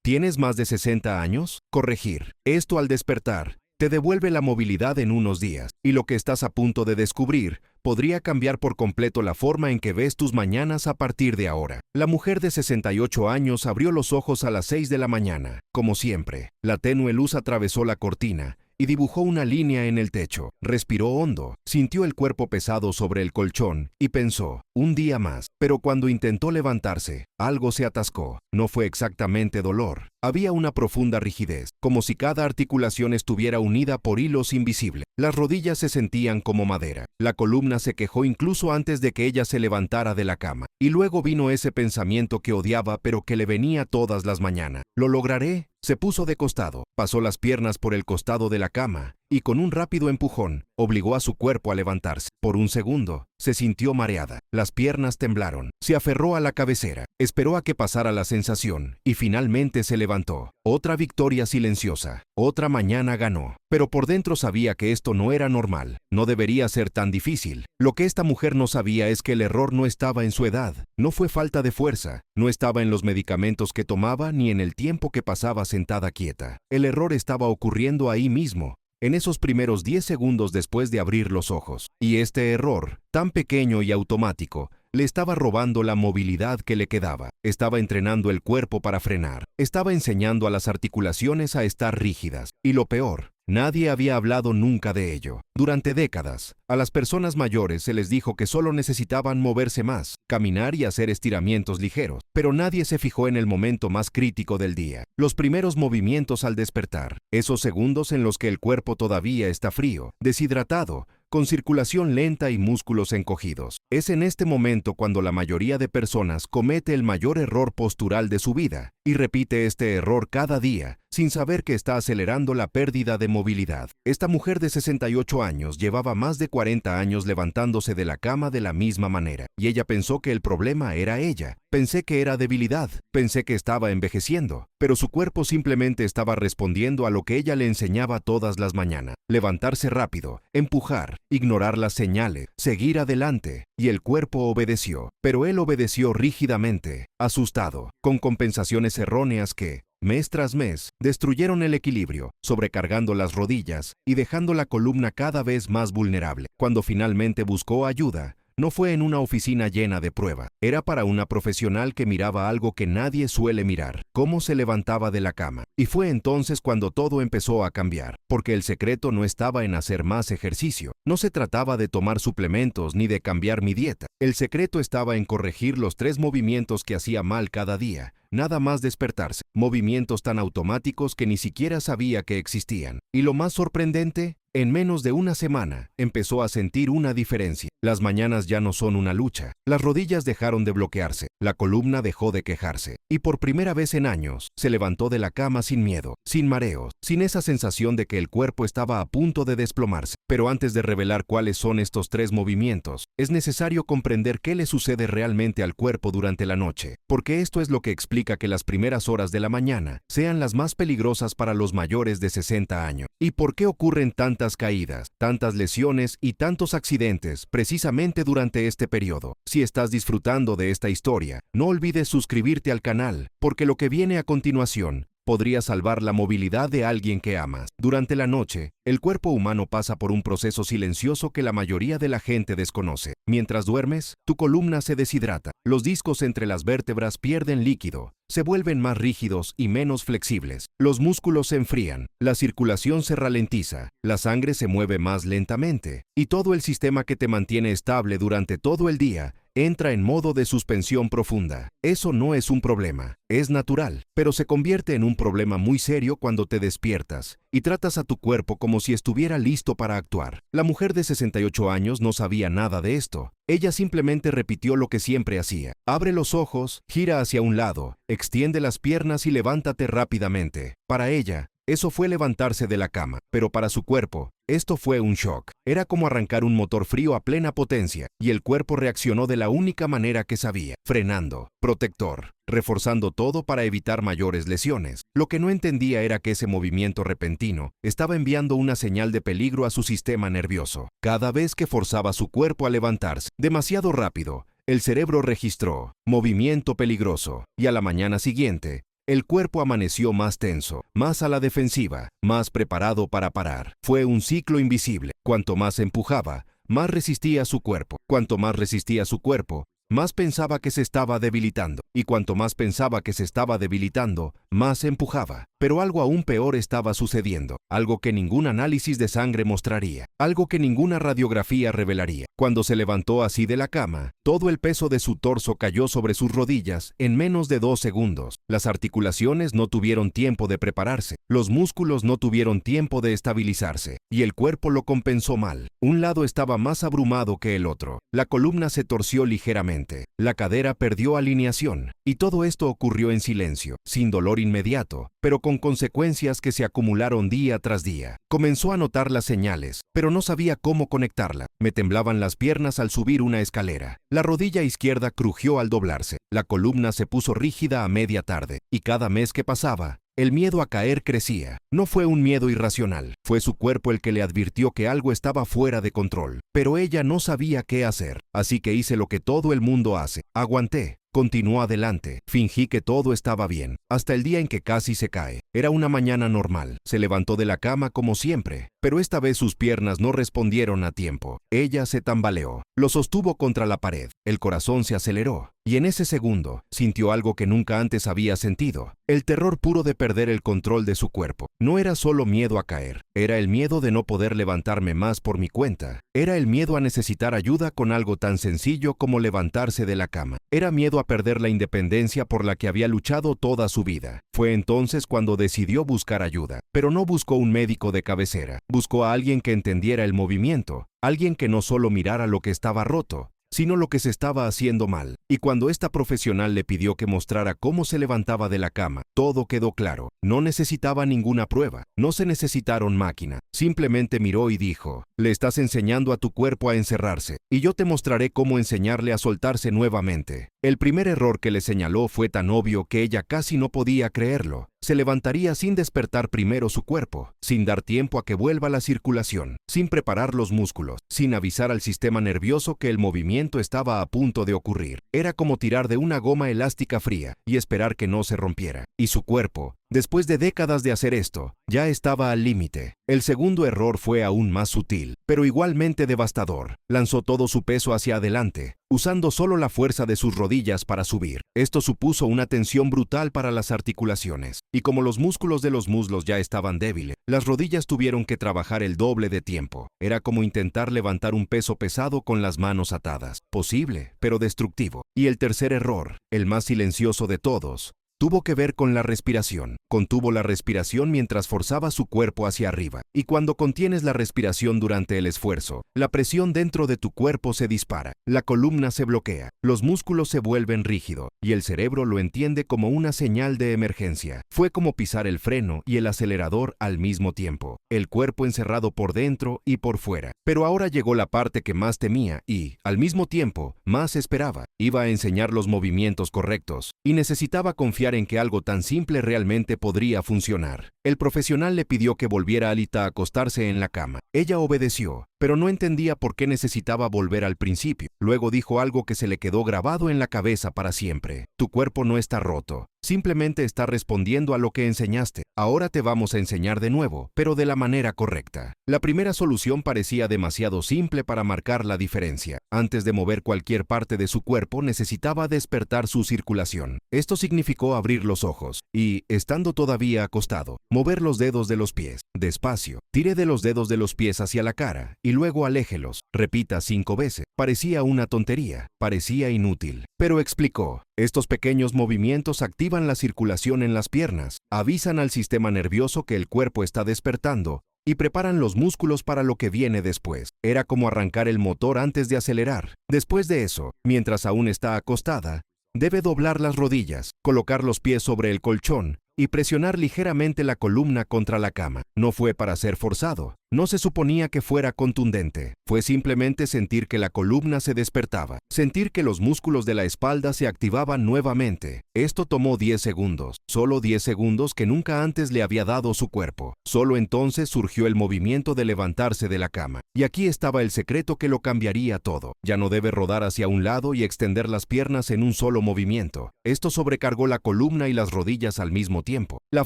¿Tienes más de 60 años? Corregir. Esto al despertar te devuelve la movilidad en unos días, y lo que estás a punto de descubrir podría cambiar por completo la forma en que ves tus mañanas a partir de ahora. La mujer de 68 años abrió los ojos a las 6 de la mañana. Como siempre, la tenue luz atravesó la cortina y dibujó una línea en el techo. Respiró hondo, sintió el cuerpo pesado sobre el colchón y pensó, un día más. Pero cuando intentó levantarse, algo se atascó. No fue exactamente dolor. Había una profunda rigidez, como si cada articulación estuviera unida por hilos invisibles. Las rodillas se sentían como madera. La columna se quejó incluso antes de que ella se levantara de la cama. Y luego vino ese pensamiento que odiaba pero que le venía todas las mañanas. ¿Lo lograré? Se puso de costado, pasó las piernas por el costado de la cama y con un rápido empujón obligó a su cuerpo a levantarse. Por un segundo, se sintió mareada. Las piernas temblaron. Se aferró a la cabecera. Esperó a que pasara la sensación y finalmente se levantó. Otra victoria silenciosa. Otra mañana ganó. Pero por dentro sabía que esto no era normal. No debería ser tan difícil. Lo que esta mujer no sabía es que el error no estaba en su edad. No fue falta de fuerza. No estaba en los medicamentos que tomaba ni en el tiempo que pasaba sentada quieta. El error estaba ocurriendo ahí mismo, en esos primeros 10 segundos después de abrir los ojos. Y este error, tan pequeño y automático, le estaba robando la movilidad que le quedaba. Estaba entrenando el cuerpo para frenar. Estaba enseñando a las articulaciones a estar rígidas. Y lo peor, nadie había hablado nunca de ello. Durante décadas, a las personas mayores se les dijo que solo necesitaban moverse más, caminar y hacer estiramientos ligeros. Pero nadie se fijó en el momento más crítico del día. Los primeros movimientos al despertar. Esos segundos en los que el cuerpo todavía está frío, deshidratado, con circulación lenta y músculos encogidos. Es en este momento cuando la mayoría de personas comete el mayor error postural de su vida y repite este error cada día, sin saber que está acelerando la pérdida de movilidad. Esta mujer de 68 años llevaba más de 40 años levantándose de la cama de la misma manera, y ella pensó que el problema era ella. Pensé que era debilidad, pensé que estaba envejeciendo, pero su cuerpo simplemente estaba respondiendo a lo que ella le enseñaba todas las mañanas. Levantarse rápido, empujar, ignorar las señales, seguir adelante, y el cuerpo obedeció. Pero él obedeció rígidamente, asustado, con compensaciones erróneas que, mes tras mes, destruyeron el equilibrio, sobrecargando las rodillas y dejando la columna cada vez más vulnerable. Cuando finalmente buscó ayuda, no fue en una oficina llena de pruebas. Era para una profesional que miraba algo que nadie suele mirar: cómo se levantaba de la cama. Y fue entonces cuando todo empezó a cambiar, porque el secreto no estaba en hacer más ejercicio. No se trataba de tomar suplementos ni de cambiar mi dieta. El secreto estaba en corregir los 3 movimientos que hacía mal cada día. Nada más despertarse. Movimientos tan automáticos que ni siquiera sabía que existían. Y lo más sorprendente, en menos de una semana, empezó a sentir una diferencia. Las mañanas ya no son una lucha. Las rodillas dejaron de bloquearse. La columna dejó de quejarse. Y por primera vez en años, se levantó de la cama sin miedo, sin mareos, sin esa sensación de que el cuerpo estaba a punto de desplomarse. Pero antes de revelar cuáles son estos 3 movimientos, es necesario comprender qué le sucede realmente al cuerpo durante la noche, porque esto es lo que explica que las primeras horas de la mañana sean las más peligrosas para los mayores de 60 años. ¿Y por qué ocurren tantas caídas, tantas lesiones y tantos accidentes precisamente durante este periodo? Si estás disfrutando de esta historia, no olvides suscribirte al canal, porque lo que viene a continuación podría salvar la movilidad de alguien que amas. Durante la noche, el cuerpo humano pasa por un proceso silencioso que la mayoría de la gente desconoce. Mientras duermes, tu columna se deshidrata, los discos entre las vértebras pierden líquido, se vuelven más rígidos y menos flexibles, los músculos se enfrían, la circulación se ralentiza, la sangre se mueve más lentamente, y todo el sistema que te mantiene estable durante todo el día entra en modo de suspensión profunda. Eso no es un problema, es natural, pero se convierte en un problema muy serio cuando te despiertas y tratas a tu cuerpo como si estuviera listo para actuar. La mujer de 68 años no sabía nada de esto. Ella simplemente repitió lo que siempre hacía. Abre los ojos, gira hacia un lado, extiende las piernas y levántate rápidamente. Para ella, eso fue levantarse de la cama, pero para su cuerpo, esto fue un shock. Era como arrancar un motor frío a plena potencia, y el cuerpo reaccionó de la única manera que sabía: frenando, protector, reforzando todo para evitar mayores lesiones. Lo que no entendía era que ese movimiento repentino estaba enviando una señal de peligro a su sistema nervioso. Cada vez que forzaba su cuerpo a levantarse demasiado rápido, el cerebro registró movimiento peligroso, y a la mañana siguiente, El cuerpo amaneció más tenso, más a la defensiva, más preparado para parar. Fue un ciclo invisible. Cuanto más empujaba, más resistía su cuerpo. Cuanto más resistía su cuerpo, más pensaba que se estaba debilitando. Y cuanto más pensaba que se estaba debilitando, más empujaba. Pero algo aún peor estaba sucediendo. Algo que ningún análisis de sangre mostraría. Algo que ninguna radiografía revelaría. Cuando se levantó así de la cama, todo el peso de su torso cayó sobre sus rodillas en menos de 2 segundos. Las articulaciones no tuvieron tiempo de prepararse. Los músculos no tuvieron tiempo de estabilizarse. Y el cuerpo lo compensó mal. Un lado estaba más abrumado que el otro. La columna se torció ligeramente. La cadera perdió alineación. Y todo esto ocurrió en silencio, sin dolor inmediato, pero con consecuencias que se acumularon día tras día. Comenzó a notar las señales, pero no sabía cómo conectarla. Me temblaban las piernas al subir una escalera. La rodilla izquierda crujió al doblarse. La columna se puso rígida a media tarde. Y cada mes que pasaba, el miedo a caer crecía. No fue un miedo irracional, fue su cuerpo el que le advirtió que algo estaba fuera de control. Pero ella no sabía qué hacer, así que hice lo que todo el mundo hace. Aguanté. Continuó adelante. Fingí que todo estaba bien, hasta el día en que casi se cae. Era una mañana normal. Se levantó de la cama como siempre, pero esta vez sus piernas no respondieron a tiempo. Ella se tambaleó. Lo sostuvo contra la pared. El corazón se aceleró. Y en ese segundo, sintió algo que nunca antes había sentido. El terror puro de perder el control de su cuerpo. No era solo miedo a caer. Era el miedo de no poder levantarme más por mi cuenta. Era el miedo a necesitar ayuda con algo tan sencillo como levantarse de la cama. Era miedo a perder la independencia por la que había luchado toda su vida. Fue entonces cuando decidió buscar ayuda. Pero no buscó un médico de cabecera. Buscó a alguien que entendiera el movimiento. Alguien que no solo mirara lo que estaba roto, sino lo que se estaba haciendo mal. Y cuando esta profesional le pidió que mostrara cómo se levantaba de la cama, todo quedó claro. No necesitaba ninguna prueba, no se necesitaron máquinas. Simplemente miró y dijo: le estás enseñando a tu cuerpo a encerrarse, y yo te mostraré cómo enseñarle a soltarse nuevamente. El primer error que le señaló fue tan obvio que ella casi no podía creerlo. Se levantaría sin despertar primero su cuerpo, sin dar tiempo a que vuelva la circulación, sin preparar los músculos, sin avisar al sistema nervioso que el movimiento estaba a punto de ocurrir. Era como tirar de una goma elástica fría y esperar que no se rompiera. Y su cuerpo, después de décadas de hacer esto, ya estaba al límite. El segundo error fue aún más sutil, pero igualmente devastador. Lanzó todo su peso hacia adelante, usando solo la fuerza de sus rodillas para subir. Esto supuso una tensión brutal para las articulaciones, y como los músculos de los muslos ya estaban débiles, las rodillas tuvieron que trabajar el doble de tiempo. Era como intentar levantar un peso pesado con las manos atadas. Posible, pero destructivo. Y el tercer error, el más silencioso de todos, tuvo que ver con la respiración. Contuvo la respiración mientras forzaba su cuerpo hacia arriba. Y cuando contienes la respiración durante el esfuerzo, la presión dentro de tu cuerpo se dispara. La columna se bloquea, los músculos se vuelven rígidos, y el cerebro lo entiende como una señal de emergencia. Fue como pisar el freno y el acelerador al mismo tiempo. El cuerpo encerrado por dentro y por fuera. Pero ahora llegó la parte que más temía y, al mismo tiempo, más esperaba. Iba a enseñar los movimientos correctos, y necesitaba confiar en que algo tan simple realmente podría funcionar. El profesional le pidió que volviera a Alita a acostarse en la cama. Ella obedeció, pero no entendía por qué necesitaba volver al principio. Luego dijo algo que se le quedó grabado en la cabeza para siempre. Tu cuerpo no está roto. Simplemente está respondiendo a lo que enseñaste. Ahora te vamos a enseñar de nuevo, pero de la manera correcta. La primera solución parecía demasiado simple para marcar la diferencia. Antes de mover cualquier parte de su cuerpo, necesitaba despertar su circulación. Esto significó abrir los ojos y, estando todavía acostado, mover los dedos de los pies. Despacio. Tire de los dedos de los pies hacia la cara y luego aléjelos. Repita 5 veces. Parecía una tontería. Parecía inútil. Pero explicó. Estos pequeños movimientos activan la circulación en las piernas, avisan al sistema nervioso que el cuerpo está despertando y preparan los músculos para lo que viene después. Era como arrancar el motor antes de acelerar. Después de eso, mientras aún está acostada, debe doblar las rodillas, colocar los pies sobre el colchón y presionar ligeramente la columna contra la cama. No fue para ser forzado, No se suponía que fuera contundente. Fue simplemente sentir que la columna se despertaba, sentir que los músculos de la espalda se activaban nuevamente. Esto tomó 10 segundos, solo 10 segundos que nunca antes le había dado su cuerpo. Solo entonces surgió el movimiento de levantarse de la cama. Y aquí estaba el secreto que lo cambiaría todo. Ya no debe rodar hacia un lado y extender las piernas en un solo movimiento. Esto sobrecargó la columna y las rodillas al mismo tiempo. La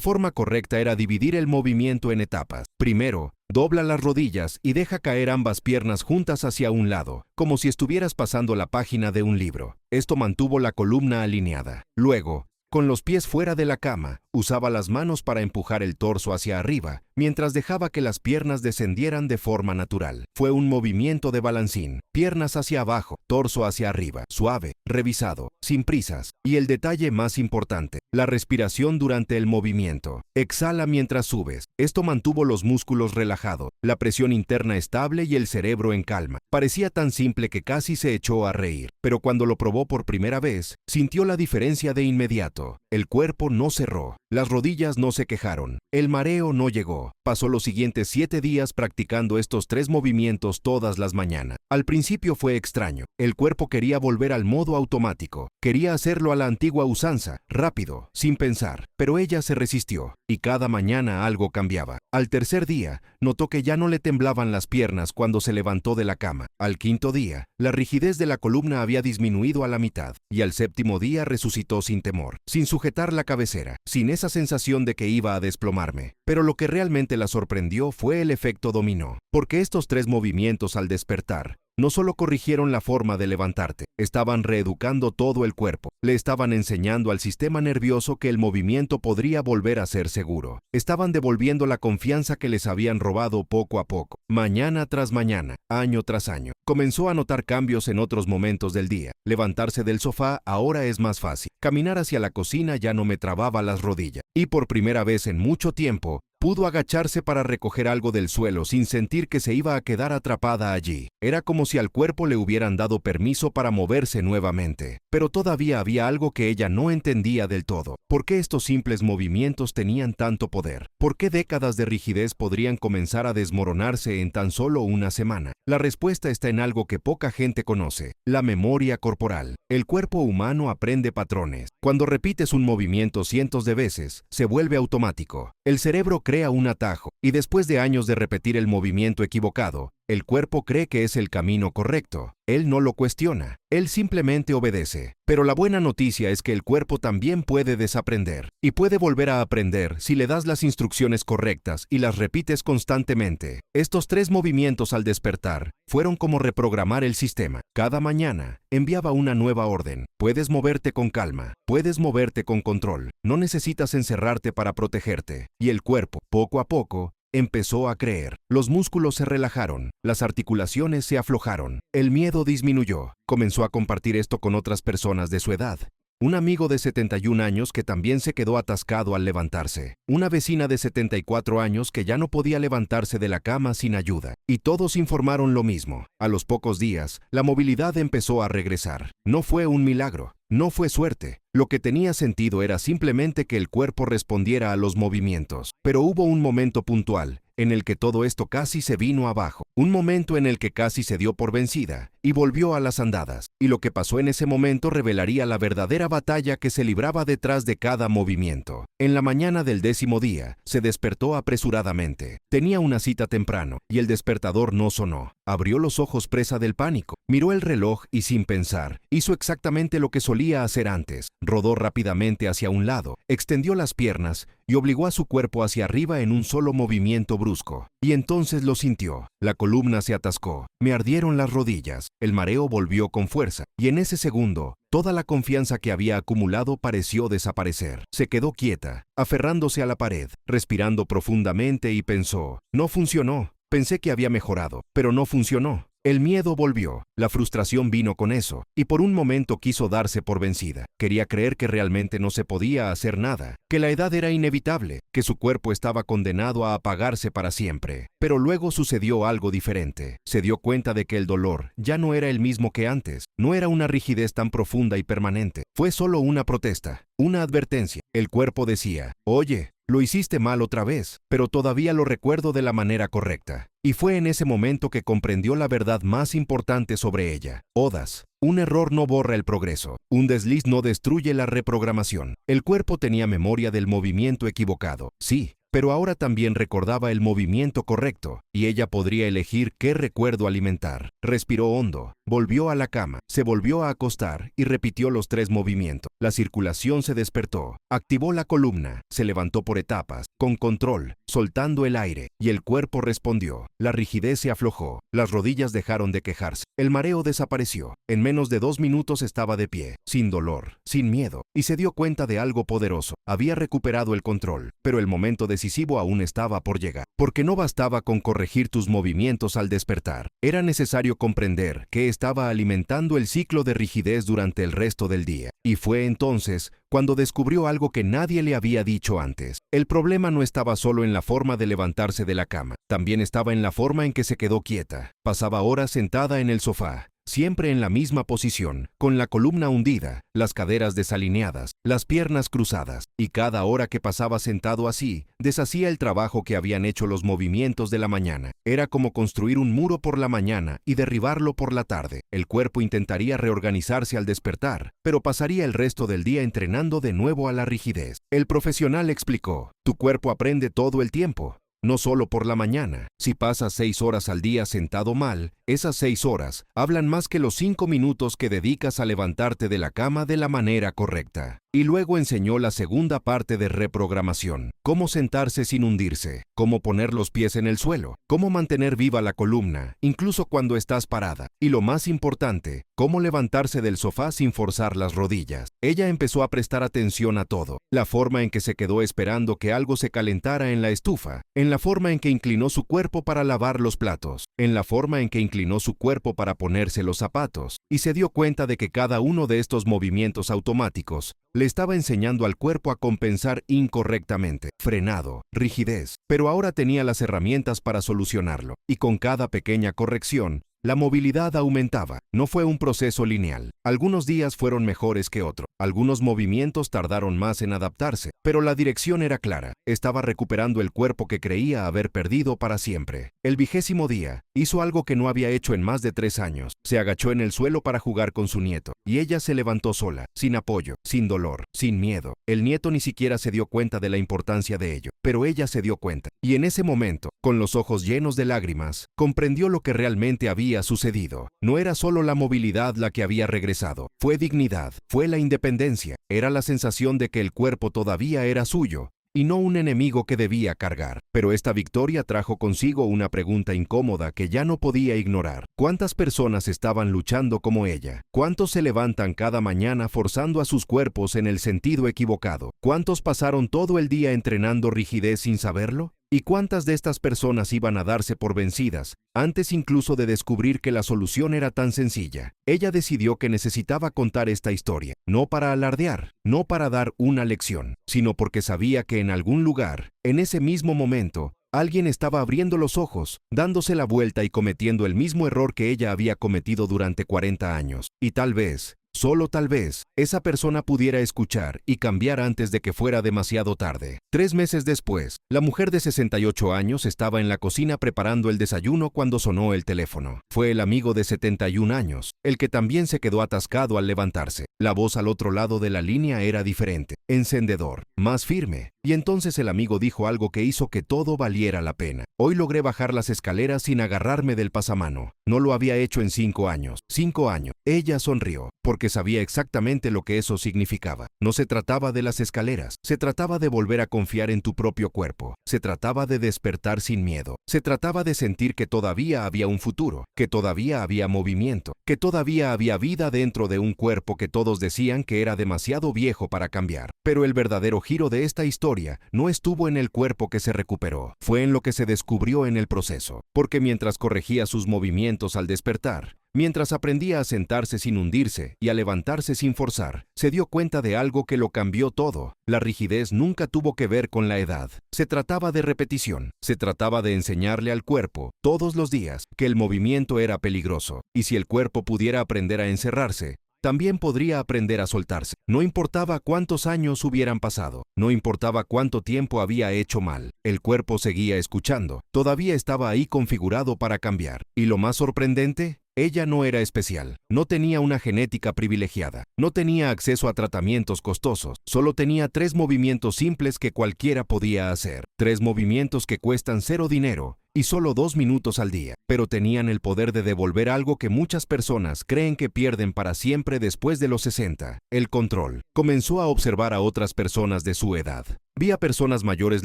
forma correcta era dividir el movimiento en etapas. Primero, dobla las rodillas y deja caer ambas piernas juntas hacia un lado, como si estuvieras pasando la página de un libro. Esto mantuvo la columna alineada. Luego, con los pies fuera de la cama, usaba las manos para empujar el torso hacia arriba, mientras dejaba que las piernas descendieran de forma natural. Fue un movimiento de balancín, piernas hacia abajo, torso hacia arriba, suave, revisado, sin prisas. Y el detalle más importante, la respiración durante el movimiento. Exhala mientras subes. Esto mantuvo los músculos relajados, la presión interna estable y el cerebro en calma. Parecía tan simple que casi se echó a reír, pero cuando lo probó por primera vez, sintió la diferencia de inmediato. El cuerpo no cerró, las rodillas no se quejaron, el mareo no llegó. Pasó los siguientes 7 días practicando estos 3 movimientos todas las mañanas. Al principio fue extraño. El cuerpo quería volver al modo automático. Quería hacerlo a la antigua usanza, rápido, sin pensar. Pero ella se resistió, y cada mañana algo cambiaba. Al tercer día, notó que ya no le temblaban las piernas cuando se levantó de la cama. Al quinto día, la rigidez de la columna había disminuido a la mitad, y al séptimo día resucitó sin temor, sin sujetar la cabecera, sin esa sensación de que iba a desplomarme. Pero lo que realmente la sorprendió fue el efecto dominó, porque estos 3 movimientos al despertar no solo corrigieron la forma de levantarte, estaban reeducando todo el cuerpo. Le estaban enseñando al sistema nervioso que el movimiento podría volver a ser seguro. Estaban devolviendo la confianza que les habían robado poco a poco, mañana tras mañana, año tras año. Comenzó a notar cambios en otros momentos del día. Levantarse del sofá ahora es más fácil. Caminar hacia la cocina ya no me trababa las rodillas. Y por primera vez en mucho tiempo, pudo agacharse para recoger algo del suelo sin sentir que se iba a quedar atrapada allí. Era como si al cuerpo le hubieran dado permiso para moverse nuevamente. Pero todavía había algo que ella no entendía del todo. ¿Por qué estos simples movimientos tenían tanto poder? ¿Por qué décadas de rigidez podrían comenzar a desmoronarse en tan solo una semana? La respuesta está en algo que poca gente conoce: la memoria corporal. El cuerpo humano aprende patrones. Cuando repites un movimiento cientos de veces, se vuelve automático. El cerebro crea un atajo, y después de años de repetir el movimiento equivocado, el cuerpo cree que es el camino correcto. Él no lo cuestiona, él simplemente obedece. Pero la buena noticia es que el cuerpo también puede desaprender, y puede volver a aprender si le das las instrucciones correctas y las repites constantemente. Estos 3 movimientos al despertar fueron como reprogramar el sistema. Cada mañana enviaba una nueva orden. Puedes moverte con calma, puedes moverte con control, no necesitas encerrarte para protegerte. Y el cuerpo, poco a poco, empezó a creer. Los músculos se relajaron, las articulaciones se aflojaron, el miedo disminuyó. Comenzó a compartir esto con otras personas de su edad. Un amigo de 71 años que también se quedó atascado al levantarse. Una vecina de 74 años que ya no podía levantarse de la cama sin ayuda. Y todos informaron lo mismo. A los pocos días, la movilidad empezó a regresar. No fue un milagro, no fue suerte. Lo que tenía sentido era simplemente que el cuerpo respondiera a los movimientos. Pero hubo un momento puntual en el que todo esto casi se vino abajo. Un momento en el que casi se dio por vencida y volvió a las andadas. Y lo que pasó en ese momento revelaría la verdadera batalla que se libraba detrás de cada movimiento. En la mañana del 10º día, se despertó apresuradamente. Tenía una cita temprano y el despertador no sonó. Abrió los ojos presa del pánico. Miró el reloj y sin pensar, hizo exactamente lo que solía hacer antes. Rodó rápidamente hacia un lado, extendió las piernas y obligó a su cuerpo hacia arriba en un solo movimiento brusco. Y entonces lo sintió. La columna se atascó. Me ardieron las rodillas. El mareo volvió con fuerza. Y en ese segundo, toda la confianza que había acumulado pareció desaparecer. Se quedó quieta, aferrándose a la pared, respirando profundamente y pensó: no funcionó. Pensé que había mejorado, pero no funcionó. El miedo volvió, la frustración vino con eso, y por un momento quiso darse por vencida. Quería creer que realmente no se podía hacer nada, que la edad era inevitable, que su cuerpo estaba condenado a apagarse para siempre. Pero luego sucedió algo diferente. Se dio cuenta de que el dolor ya no era el mismo que antes, no era una rigidez tan profunda y permanente. Fue solo una protesta, una advertencia. El cuerpo decía: oye, lo hiciste mal otra vez, pero todavía lo recuerdo de la manera correcta. Y fue en ese momento que comprendió la verdad más importante sobre ella. Odas. Un error no borra el progreso. Un desliz no destruye la reprogramación. El cuerpo tenía memoria del movimiento equivocado. Sí, pero ahora también recordaba el movimiento correcto, y ella podría elegir qué recuerdo alimentar. Respiró hondo, volvió a la cama, se volvió a acostar y repitió los 3 movimientos. La circulación se despertó, activó la columna, se levantó por etapas, con control, soltando el aire, y el cuerpo respondió. La rigidez se aflojó, las rodillas dejaron de quejarse, el mareo desapareció. En menos de 2 minutos estaba de pie, sin dolor, sin miedo, y se dio cuenta de algo poderoso. Había recuperado el control, pero el momento decisivo aún estaba por llegar, porque no bastaba con corregir tus movimientos al despertar. Era necesario comprender que estaba alimentando el ciclo de rigidez durante el resto del día. Y fue entonces cuando descubrió algo que nadie le había dicho antes. El problema no estaba solo en la forma de levantarse de la cama, también estaba en la forma en que se quedó quieta. Pasaba horas sentada en el sofá, siempre en la misma posición, con la columna hundida, las caderas desalineadas, las piernas cruzadas, y cada hora que pasaba sentado así, deshacía el trabajo que habían hecho los movimientos de la mañana. Era como construir un muro por la mañana y derribarlo por la tarde. El cuerpo intentaría reorganizarse al despertar, pero pasaría el resto del día entrenando de nuevo a la rigidez. El profesional explicó: tu cuerpo aprende todo el tiempo. No solo por la mañana. Si pasas 6 horas al día sentado mal, esas 6 horas hablan más que los 5 minutos que dedicas a levantarte de la cama de la manera correcta. Y luego enseñó la segunda parte de reprogramación: cómo sentarse sin hundirse, cómo poner los pies en el suelo, cómo mantener viva la columna, incluso cuando estás parada. Y lo más importante, cómo levantarse del sofá sin forzar las rodillas. Ella empezó a prestar atención a todo: la forma en que se quedó esperando que algo se calentara en la estufa, en la forma en que inclinó su cuerpo para lavar los platos, en la forma en que inclinó su cuerpo para ponerse los zapatos, y se dio cuenta de que cada uno de estos movimientos automáticos le estaba enseñando al cuerpo a compensar incorrectamente, frenado, rigidez, pero ahora tenía las herramientas para solucionarlo, y con cada pequeña corrección, la movilidad aumentaba. No fue un proceso lineal. Algunos días fueron mejores que otros. Algunos movimientos tardaron más en adaptarse, pero la dirección era clara. Estaba recuperando el cuerpo que creía haber perdido para siempre. El 20º día, hizo algo que no había hecho en más de 3 años. Se agachó en el suelo para jugar con su nieto, y ella se levantó sola, sin apoyo, sin dolor, sin miedo. El nieto ni siquiera se dio cuenta de la importancia de ello, pero ella se dio cuenta. Y en ese momento, con los ojos llenos de lágrimas, comprendió lo que realmente había sucedido. No era solo la movilidad la que había regresado, fue dignidad, fue la independencia, era la sensación de que el cuerpo todavía era suyo y no un enemigo que debía cargar. Pero esta victoria trajo consigo una pregunta incómoda que ya no podía ignorar. ¿Cuántas personas estaban luchando como ella? ¿Cuántos se levantan cada mañana forzando a sus cuerpos en el sentido equivocado? ¿Cuántos pasaron todo el día entrenando rigidez sin saberlo? ¿Y cuántas de estas personas iban a darse por vencidas, antes incluso de descubrir que la solución era tan sencilla? Ella decidió que necesitaba contar esta historia, no para alardear, no para dar una lección, sino porque sabía que en algún lugar, en ese mismo momento, alguien estaba abriendo los ojos, dándose la vuelta y cometiendo el mismo error que ella había cometido durante 40 años. Y tal vez, solo tal vez, esa persona pudiera escuchar y cambiar antes de que fuera demasiado tarde. 3 meses después, la mujer de 68 años estaba en la cocina preparando el desayuno cuando sonó el teléfono. Fue el amigo de 71 años, el que también se quedó atascado al levantarse. La voz al otro lado de la línea era diferente, encendedor, más firme. Y entonces el amigo dijo algo que hizo que todo valiera la pena. Hoy logré bajar las escaleras sin agarrarme del pasamano. No lo había hecho en 5 años. 5 años. Ella sonrió, porque sabía exactamente lo que eso significaba. No se trataba de las escaleras, se trataba de volver a confiar en tu propio cuerpo. Se trataba de despertar sin miedo. Se trataba de sentir que todavía había un futuro, que todavía había movimiento, que todavía había vida dentro de un cuerpo que todos decían que era demasiado viejo para cambiar. Pero el verdadero giro de esta historia no estuvo en el cuerpo que se recuperó, fue en lo que se descubrió en el proceso. Porque mientras corregía sus movimientos al despertar, mientras aprendía a sentarse sin hundirse y a levantarse sin forzar, se dio cuenta de algo que lo cambió todo. La rigidez nunca tuvo que ver con la edad. Se trataba de repetición. Se trataba de enseñarle al cuerpo, todos los días, que el movimiento era peligroso. Y si el cuerpo pudiera aprender a encerrarse, También podría aprender a soltarse. No importaba cuántos años hubieran pasado, no importaba cuánto tiempo había hecho mal, el cuerpo seguía escuchando, todavía estaba ahí configurado para cambiar. Y lo más sorprendente, ella no era especial, no tenía una genética privilegiada, no tenía acceso a tratamientos costosos, solo tenía 3 movimientos simples que cualquiera podía hacer, 3 movimientos que cuestan 0 dinero y solo 2 minutos al día, pero tenían el poder de devolver algo que muchas personas creen que pierden para siempre después de los 60, el control. Comenzó a observar a otras personas de su edad. Vi a personas mayores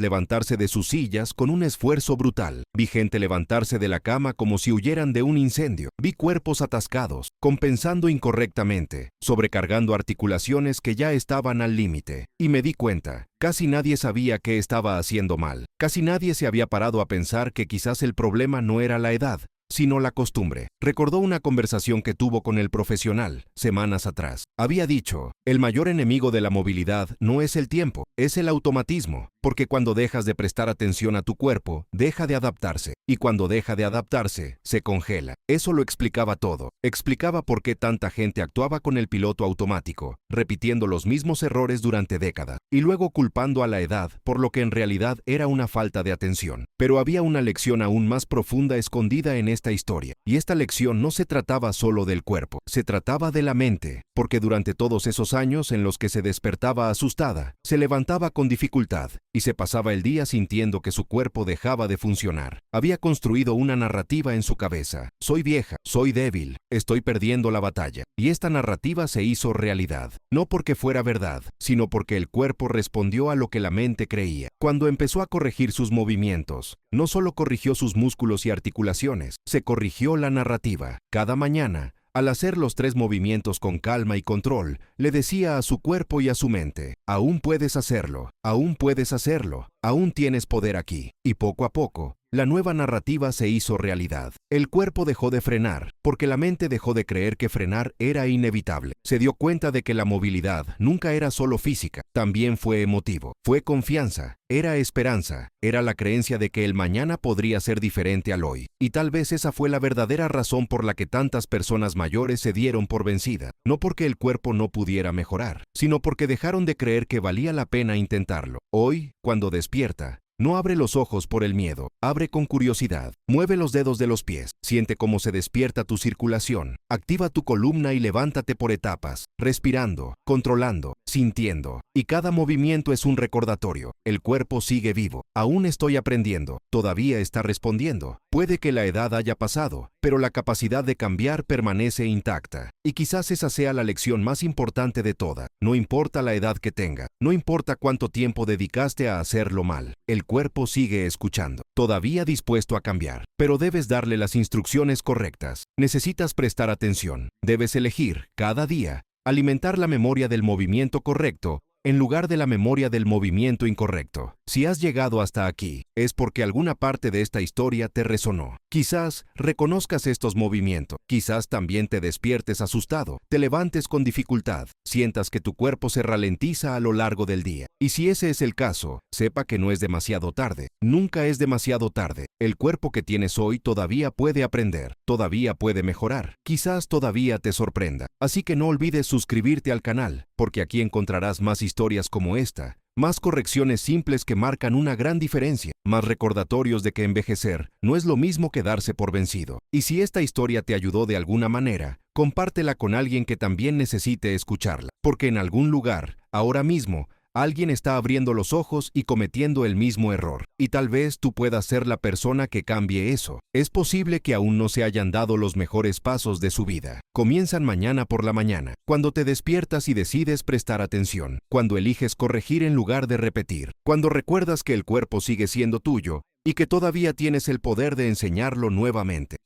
levantarse de sus sillas con un esfuerzo brutal. Vi gente levantarse de la cama como si huyeran de un incendio. Vi cuerpos atascados, compensando incorrectamente, sobrecargando articulaciones que ya estaban al límite. Y me di cuenta, casi nadie sabía qué estaba haciendo mal. Casi nadie se había parado a pensar que quizás el problema no era la edad, sino la costumbre. Recordó una conversación que tuvo con el profesional semanas atrás. Había dicho, el mayor enemigo de la movilidad no es el tiempo, es el automatismo, porque cuando dejas de prestar atención a tu cuerpo, deja de adaptarse, y cuando deja de adaptarse, se congela. Eso lo explicaba todo. Explicaba por qué tanta gente actuaba con el piloto automático, repitiendo los mismos errores durante décadas, y luego culpando a la edad por lo que en realidad era una falta de atención. Pero había una lección aún más profunda escondida en esta historia, y esta lección no se trataba solo del cuerpo, se trataba de la mente, porque durante todos esos años en los que se despertaba asustada, se levantaba con dificultad, y se pasaba el día sintiendo que su cuerpo dejaba de funcionar. Había construido una narrativa en su cabeza. Soy vieja, soy débil, estoy perdiendo la batalla. Y esta narrativa se hizo realidad. No porque fuera verdad, sino porque el cuerpo respondió a lo que la mente creía. Cuando empezó a corregir sus movimientos, no solo corrigió sus músculos y articulaciones, se corrigió la narrativa. Cada mañana, al hacer los 3 movimientos con calma y control, le decía a su cuerpo y a su mente, aún puedes hacerlo, aún puedes hacerlo, aún tienes poder aquí. Y poco a poco, la nueva narrativa se hizo realidad. El cuerpo dejó de frenar, porque la mente dejó de creer que frenar era inevitable. Se dio cuenta de que la movilidad nunca era solo física, también fue emotivo, fue confianza, era esperanza, era la creencia de que el mañana podría ser diferente al hoy. Y tal vez esa fue la verdadera razón por la que tantas personas mayores se dieron por vencida, no porque el cuerpo no pudiera mejorar, sino porque dejaron de creer que valía la pena intentarlo. Hoy, cuando despierta, no abre los ojos por el miedo, abre con curiosidad, mueve los dedos de los pies, siente cómo se despierta tu circulación, activa tu columna y levántate por etapas, respirando, controlando, sintiendo. Y cada movimiento es un recordatorio, el cuerpo sigue vivo, aún estoy aprendiendo, todavía está respondiendo. Puede que la edad haya pasado, pero la capacidad de cambiar permanece intacta. Y quizás esa sea la lección más importante de toda. No importa la edad que tenga, no importa cuánto tiempo dedicaste a hacerlo mal, el cuerpo sigue escuchando, todavía dispuesto a cambiar. Pero debes darle las instrucciones correctas. Necesitas prestar atención. Debes elegir, cada día, alimentar la memoria del movimiento correcto en lugar de la memoria del movimiento incorrecto. Si has llegado hasta aquí, es porque alguna parte de esta historia te resonó. Quizás reconozcas estos movimientos, quizás también te despiertes asustado, te levantes con dificultad, sientas que tu cuerpo se ralentiza a lo largo del día. Y si ese es el caso, sepa que no es demasiado tarde. Nunca es demasiado tarde. El cuerpo que tienes hoy todavía puede aprender, todavía puede mejorar, quizás todavía te sorprenda. Así que no olvides suscribirte al canal, porque aquí encontrarás más historias como esta, más correcciones simples que marcan una gran diferencia, más recordatorios de que envejecer no es lo mismo que darse por vencido. Y si esta historia te ayudó de alguna manera, compártela con alguien que también necesite escucharla, porque en algún lugar, ahora mismo, alguien está abriendo los ojos y cometiendo el mismo error. Y tal vez tú puedas ser la persona que cambie eso. Es posible que aún no se hayan dado los mejores pasos de su vida. Comienzan mañana por la mañana, cuando te despiertas y decides prestar atención, cuando eliges corregir en lugar de repetir, cuando recuerdas que el cuerpo sigue siendo tuyo y que todavía tienes el poder de enseñarlo nuevamente.